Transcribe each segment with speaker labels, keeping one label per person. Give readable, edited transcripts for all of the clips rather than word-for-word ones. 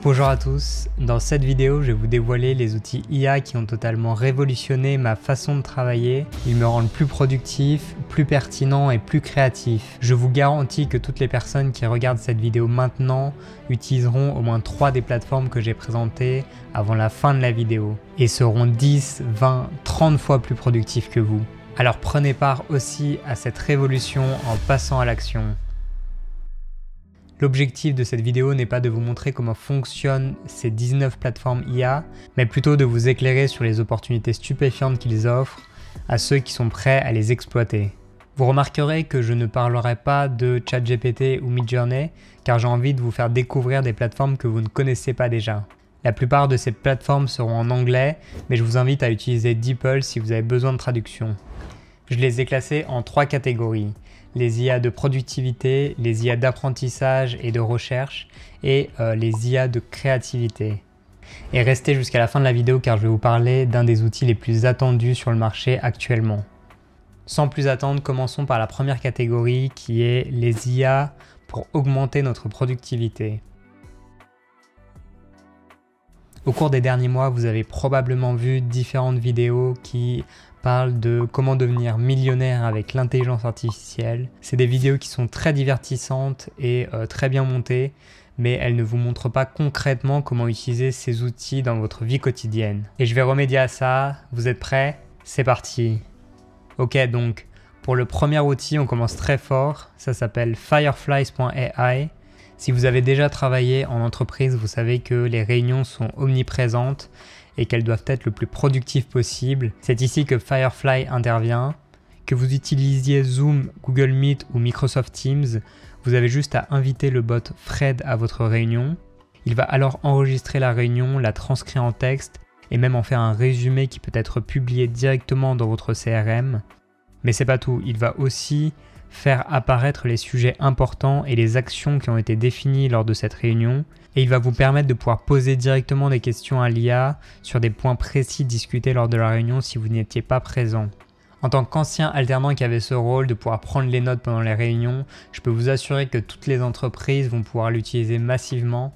Speaker 1: Bonjour à tous, dans cette vidéo je vais vous dévoiler les outils IA qui ont totalement révolutionné ma façon de travailler. Ils me rendent plus productif, plus pertinent et plus créatif. Je vous garantis que toutes les personnes qui regardent cette vidéo maintenant utiliseront au moins 3 des plateformes que j'ai présentées avant la fin de la vidéo et seront 10, 20, 30 fois plus productifs que vous. Alors prenez part aussi à cette révolution en passant à l'action. L'objectif de cette vidéo n'est pas de vous montrer comment fonctionnent ces 19 plateformes IA, mais plutôt de vous éclairer sur les opportunités stupéfiantes qu'ils offrent à ceux qui sont prêts à les exploiter. Vous remarquerez que je ne parlerai pas de ChatGPT ou Midjourney, car j'ai envie de vous faire découvrir des plateformes que vous ne connaissez pas déjà. La plupart de ces plateformes seront en anglais, mais je vous invite à utiliser DeepL si vous avez besoin de traduction. Je les ai classées en 3 catégories. Les IA de productivité, les IA d'apprentissage et de recherche et les IA de créativité. Et restez jusqu'à la fin de la vidéo car je vais vous parler d'un des outils les plus attendus sur le marché actuellement. Sans plus attendre, commençons par la première catégorie qui est les IA pour augmenter notre productivité. Au cours des derniers mois, vous avez probablement vu différentes vidéos qui parlent de comment devenir millionnaire avec l'intelligence artificielle. C'est des vidéos qui sont très divertissantes et très bien montées, mais elles ne vous montrent pas concrètement comment utiliser ces outils dans votre vie quotidienne. Et je vais remédier à ça. Vous êtes prêts? C'est parti! Ok, donc pour le premier outil, on commence très fort. Ça s'appelle Fireflies.ai. Si vous avez déjà travaillé en entreprise, vous savez que les réunions sont omniprésentes et qu'elles doivent être le plus productives possible. C'est ici que Firefly intervient. Que vous utilisiez Zoom, Google Meet ou Microsoft Teams, vous avez juste à inviter le bot Fred à votre réunion. Il va alors enregistrer la réunion, la transcrire en texte et même en faire un résumé qui peut être publié directement dans votre CRM. Mais c'est pas tout, il va aussi faire apparaître les sujets importants et les actions qui ont été définies lors de cette réunion et il va vous permettre de pouvoir poser directement des questions à l'IA sur des points précis discutés lors de la réunion si vous n'étiez pas présent. En tant qu'ancien alternant qui avait ce rôle de pouvoir prendre les notes pendant les réunions, je peux vous assurer que toutes les entreprises vont pouvoir l'utiliser massivement.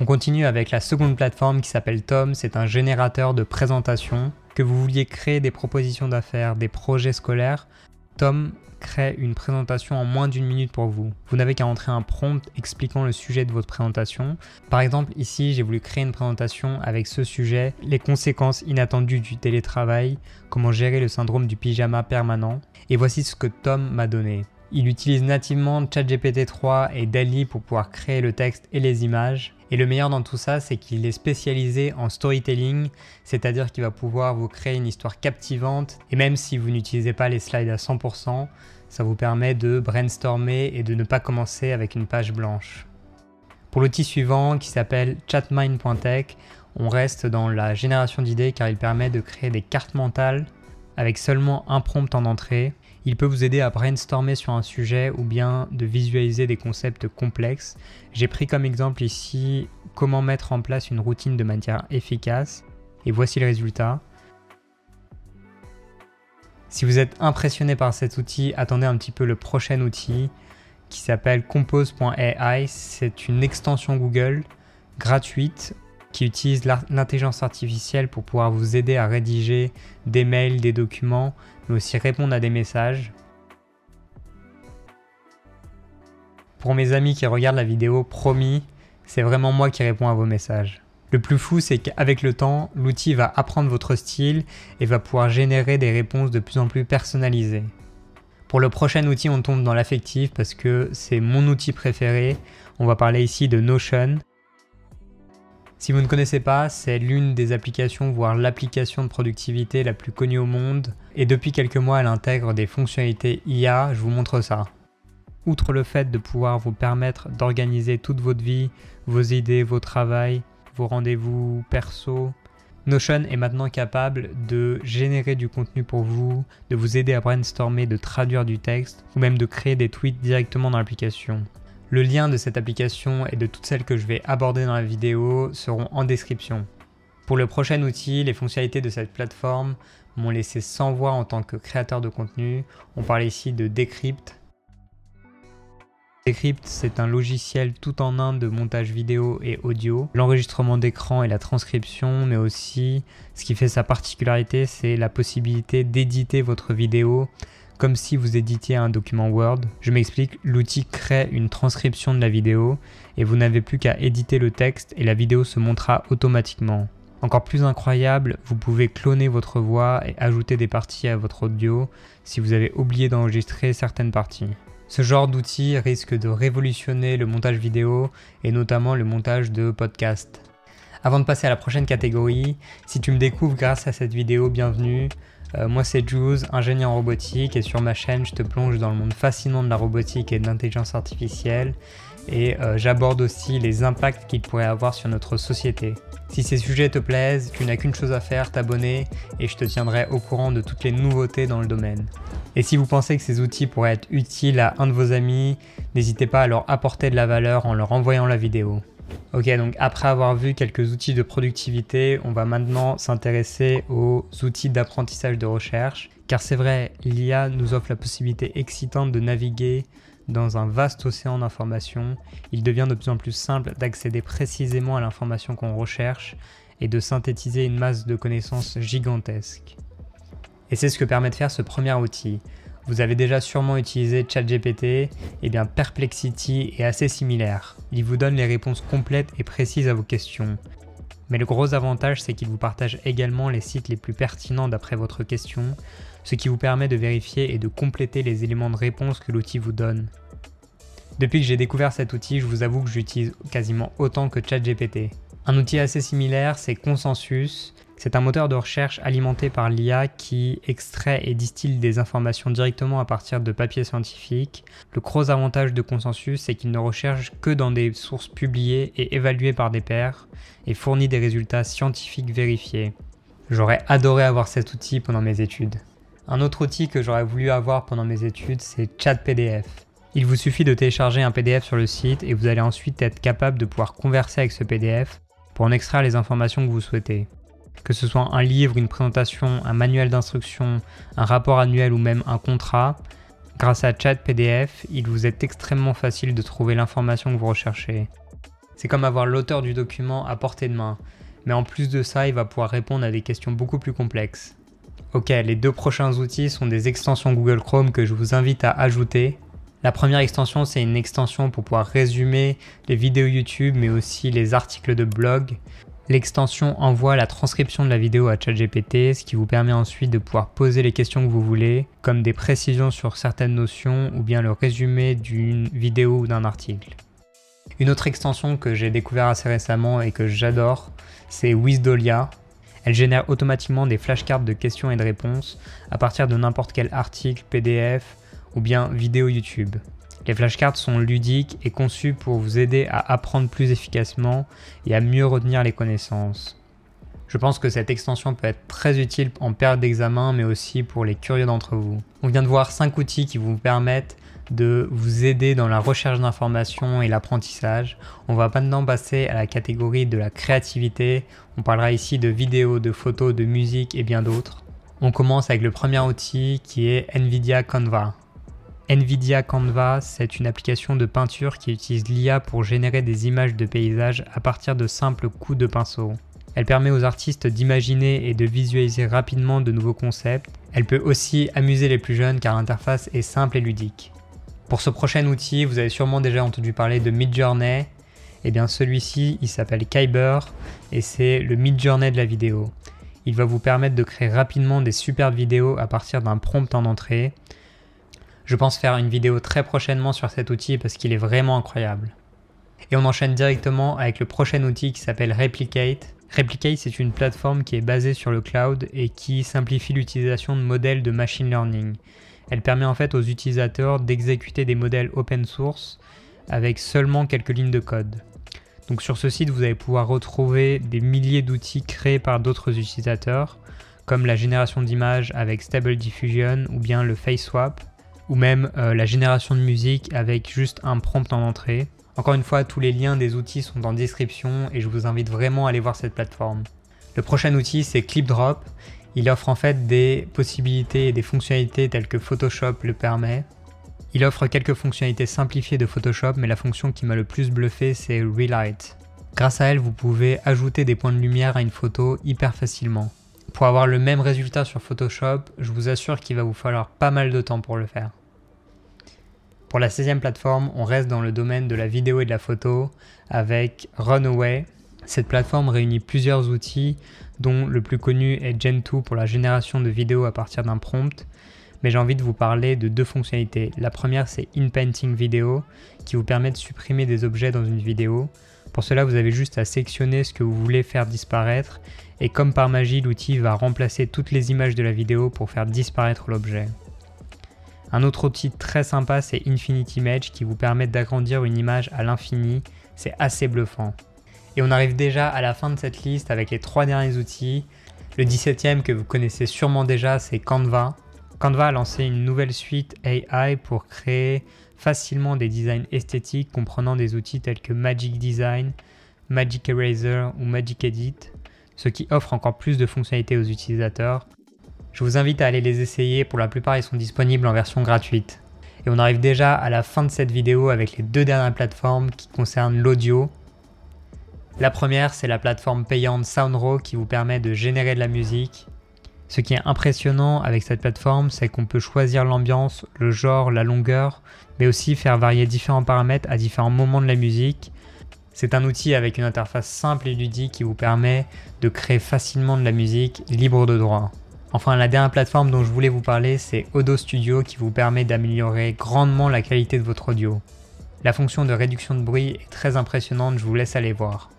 Speaker 1: On continue avec la seconde plateforme qui s'appelle Tom, c'est un générateur de présentations. Que vous vouliez créer des propositions d'affaires, des projets scolaires, Tom crée une présentation en moins d'1 minute pour vous. Vous n'avez qu'à entrer un prompt expliquant le sujet de votre présentation. Par exemple, ici, j'ai voulu créer une présentation avec ce sujet, les conséquences inattendues du télétravail, comment gérer le syndrome du pyjama permanent. Et voici ce que Tom m'a donné. Il utilise nativement ChatGPT 3 et DALL-E pour pouvoir créer le texte et les images. Et le meilleur dans tout ça, c'est qu'il est spécialisé en storytelling, c'est-à-dire qu'il va pouvoir vous créer une histoire captivante. Et même si vous n'utilisez pas les slides à 100%, ça vous permet de brainstormer et de ne pas commencer avec une page blanche. Pour l'outil suivant, qui s'appelle Chatmind.tech, on reste dans la génération d'idées car il permet de créer des cartes mentales avec seulement un prompt en entrée. Il peut vous aider à brainstormer sur un sujet ou bien de visualiser des concepts complexes. J'ai pris comme exemple ici comment mettre en place une routine de manière efficace et voici le résultat. Si vous êtes impressionné par cet outil, attendez un petit peu le prochain outil qui s'appelle Compose.ai. C'est une extension Google gratuite qui utilise l'intelligence artificielle pour pouvoir vous aider à rédiger des mails, des documents, mais aussi répondre à des messages. Pour mes amis qui regardent la vidéo, promis, c'est vraiment moi qui réponds à vos messages. Le plus fou, c'est qu'avec le temps, l'outil va apprendre votre style et va pouvoir générer des réponses de plus en plus personnalisées. Pour le prochain outil, on tombe dans l'affectif parce que c'est mon outil préféré. On va parler ici de Notion. Si vous ne connaissez pas, c'est l'une des applications, voire l'application de productivité la plus connue au monde. Et depuis quelques mois, elle intègre des fonctionnalités IA, je vous montre ça. Outre le fait de pouvoir vous permettre d'organiser toute votre vie, vos idées, vos travails, vos rendez-vous perso, Notion est maintenant capable de générer du contenu pour vous, de vous aider à brainstormer, de traduire du texte, ou même de créer des tweets directement dans l'application. Le lien de cette application et de toutes celles que je vais aborder dans la vidéo seront en description. Pour le prochain outil, les fonctionnalités de cette plateforme m'ont laissé sans voix en tant que créateur de contenu. On parle ici de Decrypt. Decrypt, c'est un logiciel tout en un de montage vidéo et audio, l'enregistrement d'écran et la transcription, mais aussi ce qui fait sa particularité, c'est la possibilité d'éditer votre vidéo comme si vous éditiez un document Word. Je m'explique, l'outil crée une transcription de la vidéo et vous n'avez plus qu'à éditer le texte et la vidéo se montera automatiquement. Encore plus incroyable, vous pouvez cloner votre voix et ajouter des parties à votre audio si vous avez oublié d'enregistrer certaines parties. Ce genre d'outil risque de révolutionner le montage vidéo et notamment le montage de podcasts. Avant de passer à la prochaine catégorie, si tu me découvres grâce à cette vidéo, bienvenue. Moi c'est Jules, ingénieur en robotique, et sur ma chaîne je te plonge dans le monde fascinant de la robotique et de l'intelligence artificielle et j'aborde aussi les impacts qu'ils pourraient avoir sur notre société. Si ces sujets te plaisent, tu n'as qu'une chose à faire, t'abonner, et je te tiendrai au courant de toutes les nouveautés dans le domaine. Et si vous pensez que ces outils pourraient être utiles à un de vos amis, n'hésitez pas à leur apporter de la valeur en leur envoyant la vidéo. Ok, donc après avoir vu quelques outils de productivité, on va maintenant s'intéresser aux outils d'apprentissage de recherche. Car c'est vrai, l'IA nous offre la possibilité excitante de naviguer dans un vaste océan d'informations. Il devient de plus en plus simple d'accéder précisément à l'information qu'on recherche et de synthétiser une masse de connaissances gigantesques. Et c'est ce que permet de faire ce premier outil. Vous avez déjà sûrement utilisé ChatGPT, et bien Perplexity est assez similaire. Il vous donne les réponses complètes et précises à vos questions. Mais le gros avantage, c'est qu'il vous partage également les sites les plus pertinents d'après votre question, ce qui vous permet de vérifier et de compléter les éléments de réponse que l'outil vous donne. Depuis que j'ai découvert cet outil, je vous avoue que j'utilise quasiment autant que ChatGPT. Un outil assez similaire, c'est Consensus. C'est un moteur de recherche alimenté par l'IA qui extrait et distille des informations directement à partir de papiers scientifiques. Le gros avantage de Consensus, c'est qu'il ne recherche que dans des sources publiées et évaluées par des pairs et fournit des résultats scientifiques vérifiés. J'aurais adoré avoir cet outil pendant mes études. Un autre outil que j'aurais voulu avoir pendant mes études, c'est ChatPDF. Il vous suffit de télécharger un PDF sur le site et vous allez ensuite être capable de pouvoir converser avec ce PDF pour en extraire les informations que vous souhaitez. Que ce soit un livre, une présentation, un manuel d'instruction, un rapport annuel ou même un contrat, grâce à ChatPDF, il vous est extrêmement facile de trouver l'information que vous recherchez. C'est comme avoir l'auteur du document à portée de main, mais en plus de ça, il va pouvoir répondre à des questions beaucoup plus complexes. Ok, les deux prochains outils sont des extensions Google Chrome que je vous invite à ajouter. La première extension, c'est une extension pour pouvoir résumer les vidéos YouTube, mais aussi les articles de blog. L'extension envoie la transcription de la vidéo à ChatGPT, ce qui vous permet ensuite de pouvoir poser les questions que vous voulez, comme des précisions sur certaines notions ou bien le résumé d'une vidéo ou d'un article. Une autre extension que j'ai découvert assez récemment et que j'adore, c'est Wizdolia. Elle génère automatiquement des flashcards de questions et de réponses à partir de n'importe quel article, PDF ou bien vidéo YouTube. Les flashcards sont ludiques et conçus pour vous aider à apprendre plus efficacement et à mieux retenir les connaissances. Je pense que cette extension peut être très utile en période d'examen, mais aussi pour les curieux d'entre vous. On vient de voir 5 outils qui vous permettent de vous aider dans la recherche d'informations et l'apprentissage. On va maintenant passer à la catégorie de la créativité. On parlera ici de vidéos, de photos, de musique et bien d'autres. On commence avec le premier outil qui est NVIDIA Canva. NVIDIA Canva, c'est une application de peinture qui utilise l'IA pour générer des images de paysages à partir de simples coups de pinceau. Elle permet aux artistes d'imaginer et de visualiser rapidement de nouveaux concepts. Elle peut aussi amuser les plus jeunes car l'interface est simple et ludique. Pour ce prochain outil, vous avez sûrement déjà entendu parler de Midjourney. Et bien celui-ci, il s'appelle Kyber et c'est le Midjourney de la vidéo. Il va vous permettre de créer rapidement des superbes vidéos à partir d'un prompt en entrée. Je pense faire une vidéo très prochainement sur cet outil parce qu'il est vraiment incroyable. Et on enchaîne directement avec le prochain outil qui s'appelle Replicate. Replicate, c'est une plateforme qui est basée sur le cloud et qui simplifie l'utilisation de modèles de machine learning. Elle permet en fait aux utilisateurs d'exécuter des modèles open source avec seulement quelques lignes de code. Donc sur ce site, vous allez pouvoir retrouver des milliers d'outils créés par d'autres utilisateurs, comme la génération d'images avec Stable Diffusion ou bien le Face Swap, ou même la génération de musique avec juste un prompt en entrée. Encore une fois, tous les liens des outils sont en description et je vous invite vraiment à aller voir cette plateforme. Le prochain outil, c'est ClipDrop. Il offre en fait des possibilités et des fonctionnalités telles que Photoshop le permet. Il offre quelques fonctionnalités simplifiées de Photoshop, mais la fonction qui m'a le plus bluffé, c'est Relight. Grâce à elle, vous pouvez ajouter des points de lumière à une photo hyper facilement. Pour avoir le même résultat sur Photoshop, je vous assure qu'il va vous falloir pas mal de temps pour le faire. Pour la 16e plateforme, on reste dans le domaine de la vidéo et de la photo avec Runway. Cette plateforme réunit plusieurs outils, dont le plus connu est Gen2 pour la génération de vidéos à partir d'un prompt. Mais j'ai envie de vous parler de deux fonctionnalités. La première, c'est In-Painting Video, qui vous permet de supprimer des objets dans une vidéo. Pour cela, vous avez juste à sélectionner ce que vous voulez faire disparaître, et comme par magie, l'outil va remplacer toutes les images de la vidéo pour faire disparaître l'objet. Un autre outil très sympa, c'est Infinite Image, qui vous permet d'agrandir une image à l'infini. C'est assez bluffant. Et on arrive déjà à la fin de cette liste avec les 3 derniers outils. Le 17e que vous connaissez sûrement déjà, c'est Canva. Canva a lancé une nouvelle suite AI pour créer facilement des designs esthétiques comprenant des outils tels que Magic Design, Magic Eraser ou Magic Edit, ce qui offre encore plus de fonctionnalités aux utilisateurs. Je vous invite à aller les essayer, pour la plupart ils sont disponibles en version gratuite. Et on arrive déjà à la fin de cette vidéo avec les 2 dernières plateformes qui concernent l'audio. La première, c'est la plateforme payante Soundraw qui vous permet de générer de la musique. Ce qui est impressionnant avec cette plateforme, c'est qu'on peut choisir l'ambiance, le genre, la longueur, mais aussi faire varier différents paramètres à différents moments de la musique. C'est un outil avec une interface simple et ludique qui vous permet de créer facilement de la musique libre de droit. Enfin, la dernière plateforme dont je voulais vous parler, c'est Audio Studio qui vous permet d'améliorer grandement la qualité de votre audio. La fonction de réduction de bruit est très impressionnante, je vous laisse aller voir.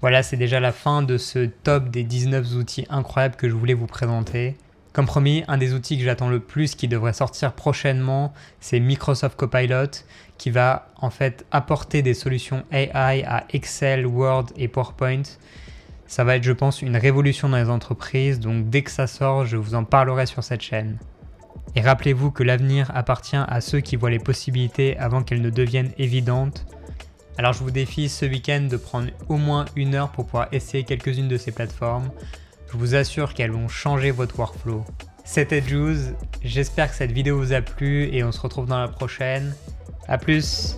Speaker 1: Voilà, c'est déjà la fin de ce top des 19 outils incroyables que je voulais vous présenter. Comme promis, un des outils que j'attends le plus qui devrait sortir prochainement, c'est Microsoft Copilot qui va en fait apporter des solutions AI à Excel, Word et PowerPoint. Ça va être, je pense, une révolution dans les entreprises, donc dès que ça sort, je vous en parlerai sur cette chaîne. Et rappelez-vous que l'avenir appartient à ceux qui voient les possibilités avant qu'elles ne deviennent évidentes. Alors je vous défie ce week-end de prendre au moins 1 heure pour pouvoir essayer quelques-unes de ces plateformes. Je vous assure qu'elles vont changer votre workflow. C'était Jules, j'espère que cette vidéo vous a plu et on se retrouve dans la prochaine. A plus!